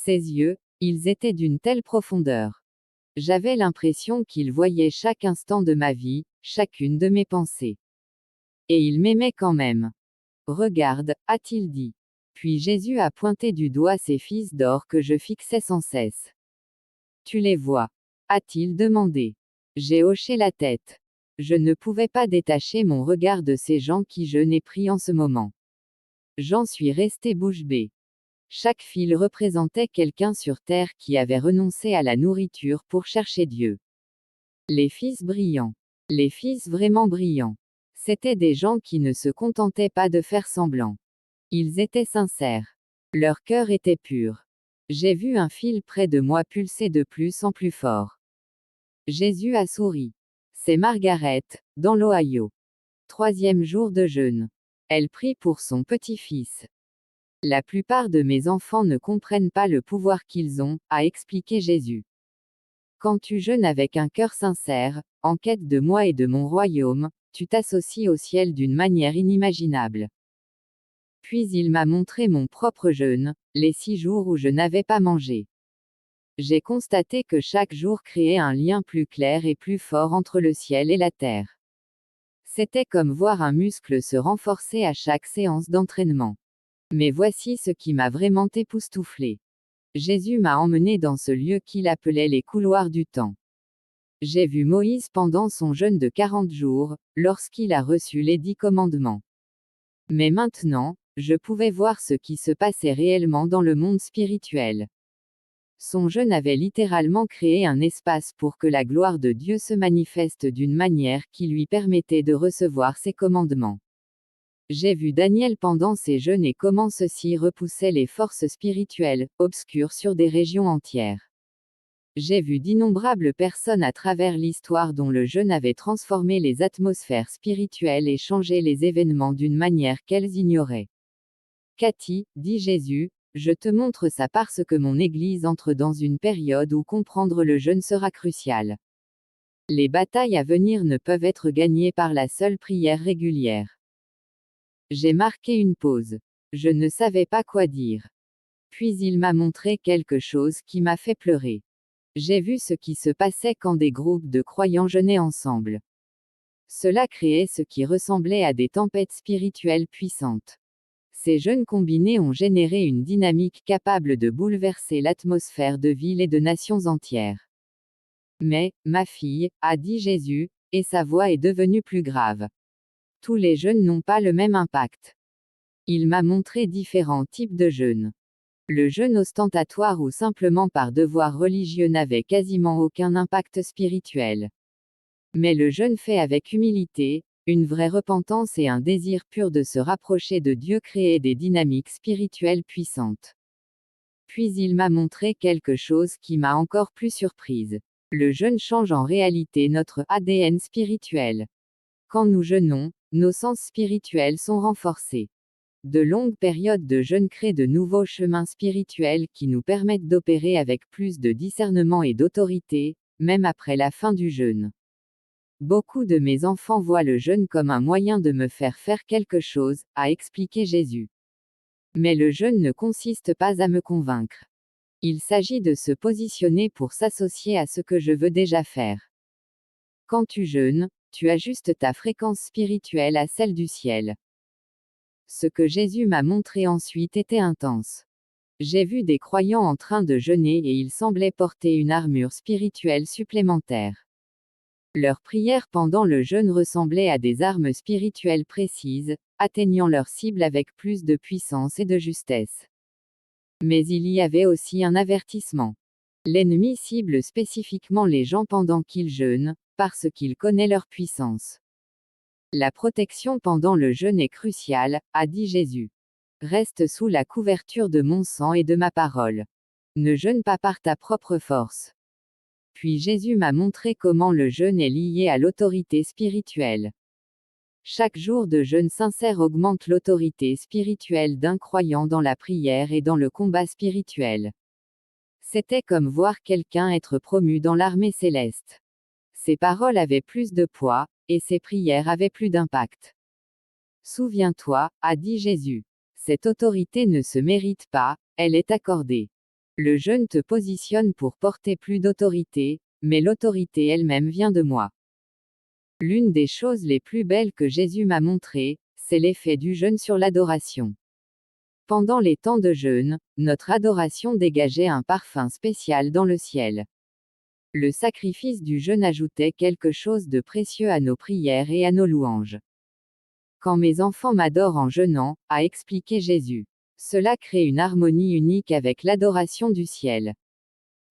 Ses yeux, ils étaient d'une telle profondeur. J'avais l'impression qu'il voyait chaque instant de ma vie, chacune de mes pensées. Et il m'aimait quand même. Regarde, a-t-il dit. Puis Jésus a pointé du doigt ces fils d'or que je fixais sans cesse. Tu les vois? A-t-il demandé. J'ai hoché la tête. Je ne pouvais pas détacher mon regard de ces gens qui jeûnent et prient en ce moment. J'en suis resté bouche bée. Chaque fil représentait quelqu'un sur terre qui avait renoncé à la nourriture pour chercher Dieu. Les fils brillants. Les fils vraiment brillants. C'étaient des gens qui ne se contentaient pas de faire semblant. Ils étaient sincères. Leur cœur était pur. J'ai vu un fil près de moi pulser de plus en plus fort. Jésus a souri. C'est Margaret, dans l'Ohio. 3e jour de jeûne. Elle prie pour son petit-fils. La plupart de mes enfants ne comprennent pas le pouvoir qu'ils ont, a expliqué Jésus. Quand tu jeûnes avec un cœur sincère, en quête de moi et de mon royaume, tu t'associes au ciel d'une manière inimaginable. Puis il m'a montré mon propre jeûne, les 6 jours où je n'avais pas mangé. J'ai constaté que chaque jour créait un lien plus clair et plus fort entre le ciel et la terre. C'était comme voir un muscle se renforcer à chaque séance d'entraînement. Mais voici ce qui m'a vraiment époustouflé. Jésus m'a emmené dans ce lieu qu'il appelait les couloirs du temps. J'ai vu Moïse pendant son jeûne de 40 jours, lorsqu'il a reçu les 10 commandements. Mais maintenant, je pouvais voir ce qui se passait réellement dans le monde spirituel. Son jeûne avait littéralement créé un espace pour que la gloire de Dieu se manifeste d'une manière qui lui permettait de recevoir ses commandements. J'ai vu Daniel pendant ses jeûnes et comment ceci repoussait les forces spirituelles, obscures sur des régions entières. J'ai vu d'innombrables personnes à travers l'histoire dont le jeûne avait transformé les atmosphères spirituelles et changé les événements d'une manière qu'elles ignoraient. Cathy, dit Jésus, je te montre ça parce que mon Église entre dans une période où comprendre le jeûne sera crucial. Les batailles à venir ne peuvent être gagnées par la seule prière régulière. J'ai marqué une pause. Je ne savais pas quoi dire. Puis il m'a montré quelque chose qui m'a fait pleurer. J'ai vu ce qui se passait quand des groupes de croyants jeûnaient ensemble. Cela créait ce qui ressemblait à des tempêtes spirituelles puissantes. Ces jeûnes combinés ont généré une dynamique capable de bouleverser l'atmosphère de villes et de nations entières. Mais, ma fille, a dit Jésus, et sa voix est devenue plus grave. Tous les jeûnes n'ont pas le même impact. Il m'a montré différents types de jeûnes. Le jeûne ostentatoire ou simplement par devoir religieux n'avait quasiment aucun impact spirituel. Mais le jeûne fait avec humilité, une vraie repentance et un désir pur de se rapprocher de Dieu créait des dynamiques spirituelles puissantes. Puis il m'a montré quelque chose qui m'a encore plus surprise. Le jeûne change en réalité notre ADN spirituel. Quand nous jeûnons, nos sens spirituels sont renforcés. De longues périodes de jeûne créent de nouveaux chemins spirituels qui nous permettent d'opérer avec plus de discernement et d'autorité, même après la fin du jeûne. Beaucoup de mes enfants voient le jeûne comme un moyen de me faire faire quelque chose, a expliqué Jésus. Mais le jeûne ne consiste pas à me convaincre. Il s'agit de se positionner pour s'associer à ce que je veux déjà faire. Quand tu jeûnes, tu ajustes ta fréquence spirituelle à celle du ciel. Ce que Jésus m'a montré ensuite était intense. J'ai vu des croyants en train de jeûner et ils semblaient porter une armure spirituelle supplémentaire. Leurs prières pendant le jeûne ressemblaient à des armes spirituelles précises, atteignant leur cible avec plus de puissance et de justesse. Mais il y avait aussi un avertissement. L'ennemi cible spécifiquement les gens pendant qu'ils jeûnent, parce qu'il connaît leur puissance. La protection pendant le jeûne est cruciale, a dit Jésus. Reste sous la couverture de mon sang et de ma parole. Ne jeûne pas par ta propre force. Puis Jésus m'a montré comment le jeûne est lié à l'autorité spirituelle. Chaque jour de jeûne sincère augmente l'autorité spirituelle d'un croyant dans la prière et dans le combat spirituel. C'était comme voir quelqu'un être promu dans l'armée céleste. Ses paroles avaient plus de poids, et ses prières avaient plus d'impact. Souviens-toi, a dit Jésus. Cette autorité ne se mérite pas, elle est accordée. Le jeûne te positionne pour porter plus d'autorité, mais l'autorité elle-même vient de moi. L'une des choses les plus belles que Jésus m'a montrées, c'est l'effet du jeûne sur l'adoration. Pendant les temps de jeûne, notre adoration dégageait un parfum spécial dans le ciel. Le sacrifice du jeûne ajoutait quelque chose de précieux à nos prières et à nos louanges. Quand mes enfants m'adorent en jeûnant, a expliqué Jésus, cela crée une harmonie unique avec l'adoration du ciel.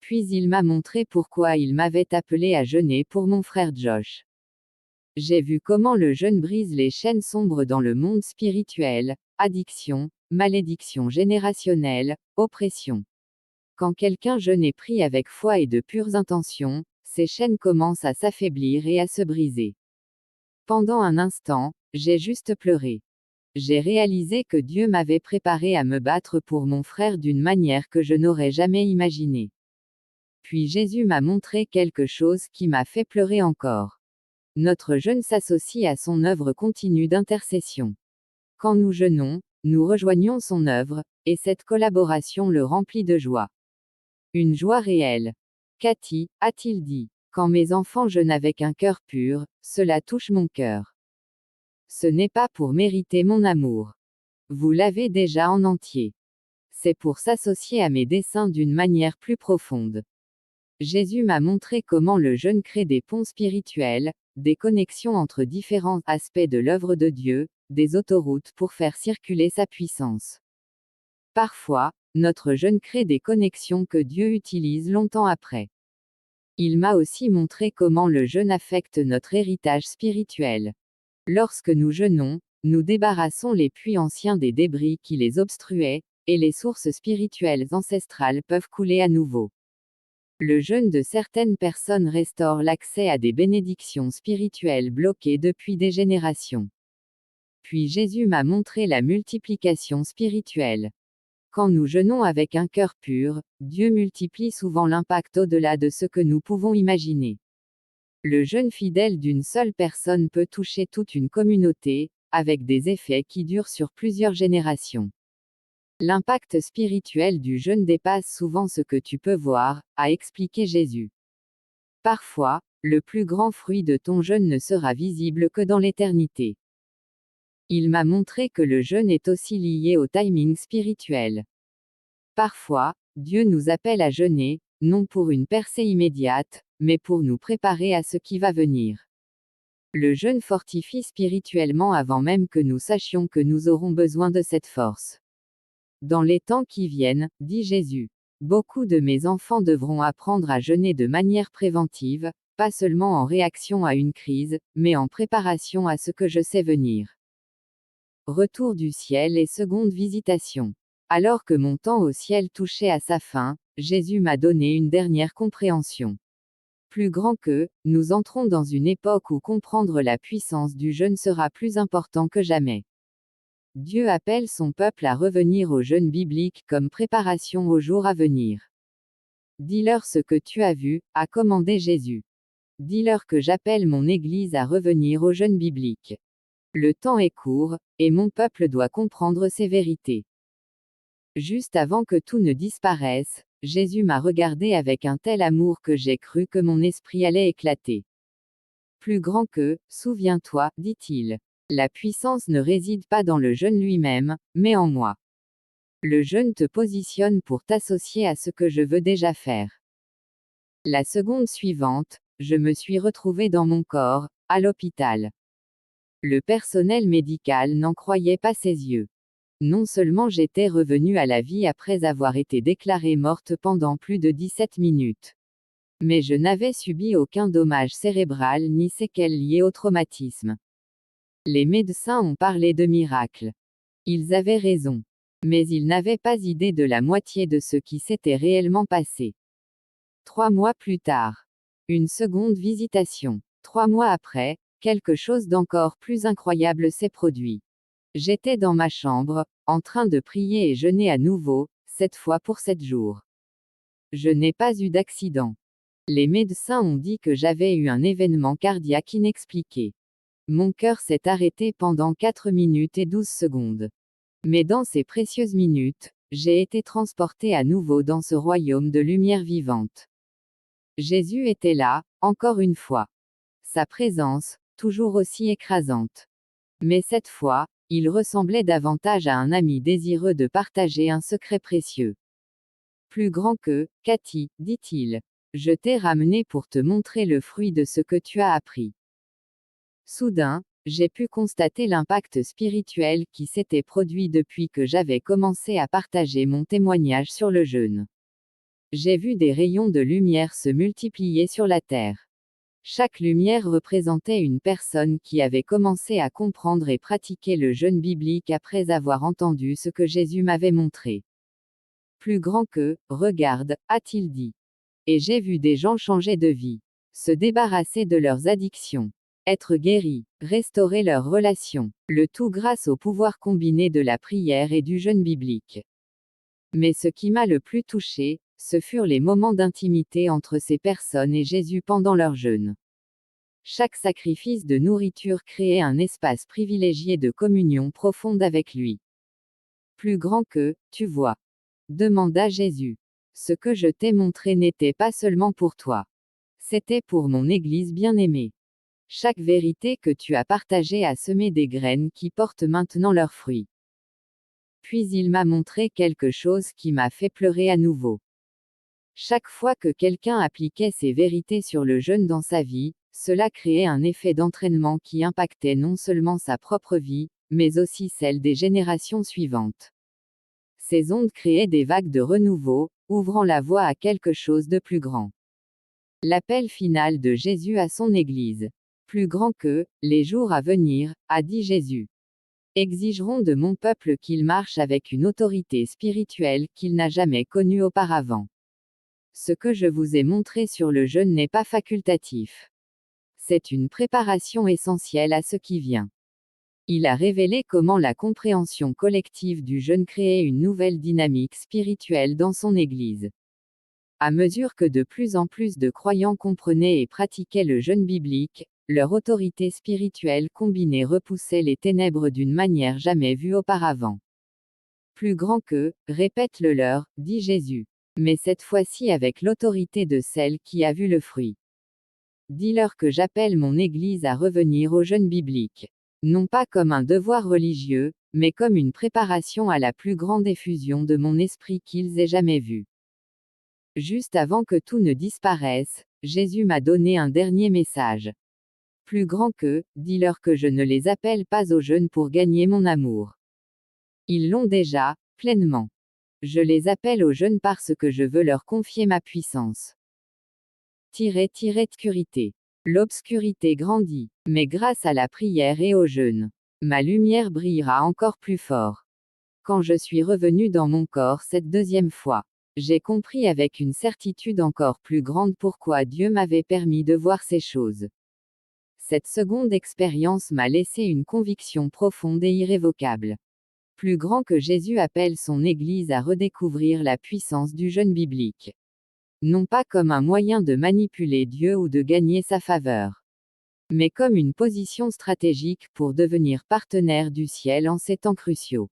Puis il m'a montré pourquoi il m'avait appelé à jeûner pour mon frère Josh. J'ai vu comment le jeûne brise les chaînes sombres dans le monde spirituel, addiction, malédiction générationnelle, oppression. Quand quelqu'un jeûne et prie avec foi et de pures intentions, ces chaînes commencent à s'affaiblir et à se briser. Pendant un instant, j'ai juste pleuré. J'ai réalisé que Dieu m'avait préparé à me battre pour mon frère d'une manière que je n'aurais jamais imaginée. Puis Jésus m'a montré quelque chose qui m'a fait pleurer encore. Notre jeûne s'associe à son œuvre continue d'intercession. Quand nous jeûnons, nous rejoignons son œuvre, et cette collaboration le remplit de joie. Une joie réelle. Cathy, a-t-il dit, quand mes enfants jeûnent avec un cœur pur, cela touche mon cœur. Ce n'est pas pour mériter mon amour. Vous l'avez déjà en entier. C'est pour s'associer à mes desseins d'une manière plus profonde. Jésus m'a montré comment le jeûne crée des ponts spirituels, des connexions entre différents aspects de l'œuvre de Dieu, des autoroutes pour faire circuler sa puissance. Parfois, notre jeûne crée des connexions que Dieu utilise longtemps après. Il m'a aussi montré comment le jeûne affecte notre héritage spirituel. Lorsque nous jeûnons, nous débarrassons les puits anciens des débris qui les obstruaient, et les sources spirituelles ancestrales peuvent couler à nouveau. Le jeûne de certaines personnes restaure l'accès à des bénédictions spirituelles bloquées depuis des générations. Puis Jésus m'a montré la multiplication spirituelle. Quand nous jeûnons avec un cœur pur, Dieu multiplie souvent l'impact au-delà de ce que nous pouvons imaginer. Le jeûne fidèle d'une seule personne peut toucher toute une communauté, avec des effets qui durent sur plusieurs générations. L'impact spirituel du jeûne dépasse souvent ce que tu peux voir, a expliqué Jésus. Parfois, le plus grand fruit de ton jeûne ne sera visible que dans l'éternité. Il m'a montré que le jeûne est aussi lié au timing spirituel. Parfois, Dieu nous appelle à jeûner, non pour une percée immédiate, mais pour nous préparer à ce qui va venir. Le jeûne fortifie spirituellement avant même que nous sachions que nous aurons besoin de cette force. Dans les temps qui viennent, dit Jésus, beaucoup de mes enfants devront apprendre à jeûner de manière préventive, pas seulement en réaction à une crise, mais en préparation à ce que je sais venir. Retour du ciel et seconde visitation. Alors que mon temps au ciel touchait à sa fin, Jésus m'a donné une dernière compréhension. Plus grand que, nous entrons dans une époque où comprendre la puissance du jeûne sera plus important que jamais. Dieu appelle son peuple à revenir au jeûne biblique comme préparation au jour à venir. Dis-leur ce que tu as vu, a commandé Jésus. Dis-leur que j'appelle mon Église à revenir au jeûne biblique. Le temps est court, et mon peuple doit comprendre ces vérités. Juste avant que tout ne disparaisse, Jésus m'a regardé avec un tel amour que j'ai cru que mon esprit allait éclater. Plus grand que, souviens-toi, dit-il. La puissance ne réside pas dans le jeûne lui-même, mais en moi. Le jeûne te positionne pour t'associer à ce que je veux déjà faire. La seconde suivante, je me suis retrouvé dans mon corps, à l'hôpital. Le personnel médical n'en croyait pas ses yeux. Non seulement j'étais revenue à la vie après avoir été déclarée morte pendant plus de 17 minutes. Mais je n'avais subi aucun dommage cérébral ni séquelles liées au traumatisme. Les médecins ont parlé de miracle. Ils avaient raison. Mais ils n'avaient pas idée de la moitié de ce qui s'était réellement passé. 3 mois plus tard. Une seconde visitation. 3 mois après, quelque chose d'encore plus incroyable s'est produit. J'étais dans ma chambre, en train de prier et jeûner à nouveau, cette fois pour 7 jours. Je n'ai pas eu d'accident. Les médecins ont dit que j'avais eu un événement cardiaque inexpliqué. Mon cœur s'est arrêté pendant 4 minutes et 12 secondes. Mais dans ces précieuses minutes, j'ai été transporté à nouveau dans ce royaume de lumière vivante. Jésus était là, encore une fois. Sa présence, toujours aussi écrasante. Mais cette fois, il ressemblait davantage à un ami désireux de partager un secret précieux. Plus grand que, Cathy, dit-il. Je t'ai ramené pour te montrer le fruit de ce que tu as appris. Soudain, j'ai pu constater l'impact spirituel qui s'était produit depuis que j'avais commencé à partager mon témoignage sur le jeûne. J'ai vu des rayons de lumière se multiplier sur la terre. Chaque lumière représentait une personne qui avait commencé à comprendre et pratiquer le jeûne biblique après avoir entendu ce que Jésus m'avait montré. Plus grand que, regarde, a-t-il dit. Et j'ai vu des gens changer de vie, se débarrasser de leurs addictions, être guéris, restaurer leurs relations, le tout grâce au pouvoir combiné de la prière et du jeûne biblique. Mais ce qui m'a le plus touché, ce furent les moments d'intimité entre ces personnes et Jésus pendant leur jeûne. Chaque sacrifice de nourriture créait un espace privilégié de communion profonde avec lui. Plus grand que, tu vois, demanda Jésus. Ce que je t'ai montré n'était pas seulement pour toi. C'était pour mon Église bien-aimée. Chaque vérité que tu as partagée a semé des graines qui portent maintenant leurs fruits. Puis il m'a montré quelque chose qui m'a fait pleurer à nouveau. Chaque fois que quelqu'un appliquait ces vérités sur le jeûne dans sa vie, cela créait un effet d'entraînement qui impactait non seulement sa propre vie, mais aussi celle des générations suivantes. Ces ondes créaient des vagues de renouveau, ouvrant la voie à quelque chose de plus grand. L'appel final de Jésus à son Église. Plus grand que, les jours à venir, a dit Jésus. Exigeront de mon peuple qu'il marche avec une autorité spirituelle qu'il n'a jamais connue auparavant. Ce que je vous ai montré sur le jeûne n'est pas facultatif. C'est une préparation essentielle à ce qui vient. Il a révélé comment la compréhension collective du jeûne créait une nouvelle dynamique spirituelle dans son Église. À mesure que de plus en plus de croyants comprenaient et pratiquaient le jeûne biblique, leur autorité spirituelle combinée repoussait les ténèbres d'une manière jamais vue auparavant. Plus grand que, répète le leur, dit Jésus. Mais cette fois-ci avec l'autorité de celle qui a vu le fruit. Dis-leur que j'appelle mon Église à revenir au jeûne biblique. Non pas comme un devoir religieux, mais comme une préparation à la plus grande effusion de mon esprit qu'ils aient jamais vue. Juste avant que tout ne disparaisse, Jésus m'a donné un dernier message. Plus grand que, dis-leur que je ne les appelle pas au jeûne pour gagner mon amour. Ils l'ont déjà, pleinement. Je les appelle au jeûne parce que je veux leur confier ma puissance. Obscurité. L'obscurité grandit, mais grâce à la prière et au jeûne, ma lumière brillera encore plus fort. Quand je suis revenu dans mon corps cette deuxième fois, j'ai compris avec une certitude encore plus grande pourquoi Dieu m'avait permis de voir ces choses. Cette seconde expérience m'a laissé une conviction profonde et irrévocable. Plus grand que Jésus appelle son Église à redécouvrir la puissance du jeûne biblique. Non pas comme un moyen de manipuler Dieu ou de gagner sa faveur, mais comme une position stratégique pour devenir partenaire du ciel en ces temps cruciaux.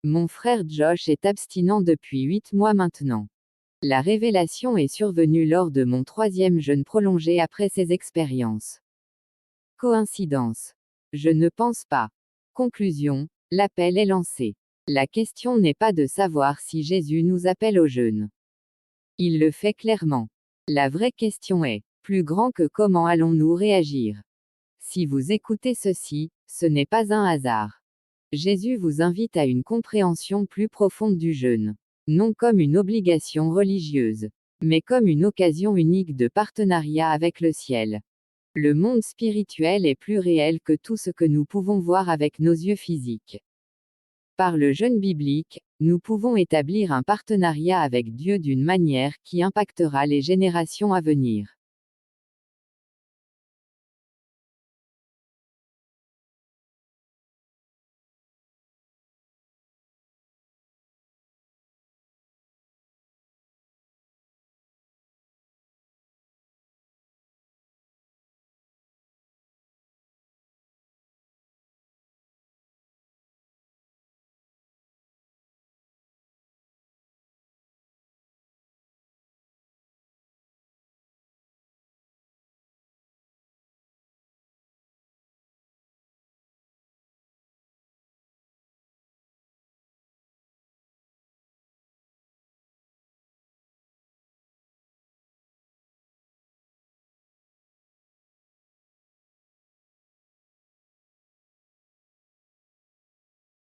Mon frère Josh est abstinent depuis 8 mois maintenant. La révélation est survenue lors de mon 3e jeûne prolongé après ces expériences. Coïncidence? Je ne pense pas. Conclusion, l'appel est lancé. La question n'est pas de savoir si Jésus nous appelle au jeûne. Il le fait clairement. La vraie question est, plus grand que comment allons-nous réagir? Si vous écoutez ceci, ce n'est pas un hasard. Jésus vous invite à une compréhension plus profonde du jeûne. Non comme une obligation religieuse, mais comme une occasion unique de partenariat avec le ciel. Le monde spirituel est plus réel que tout ce que nous pouvons voir avec nos yeux physiques. Par le jeûne biblique, nous pouvons établir un partenariat avec Dieu d'une manière qui impactera les générations à venir.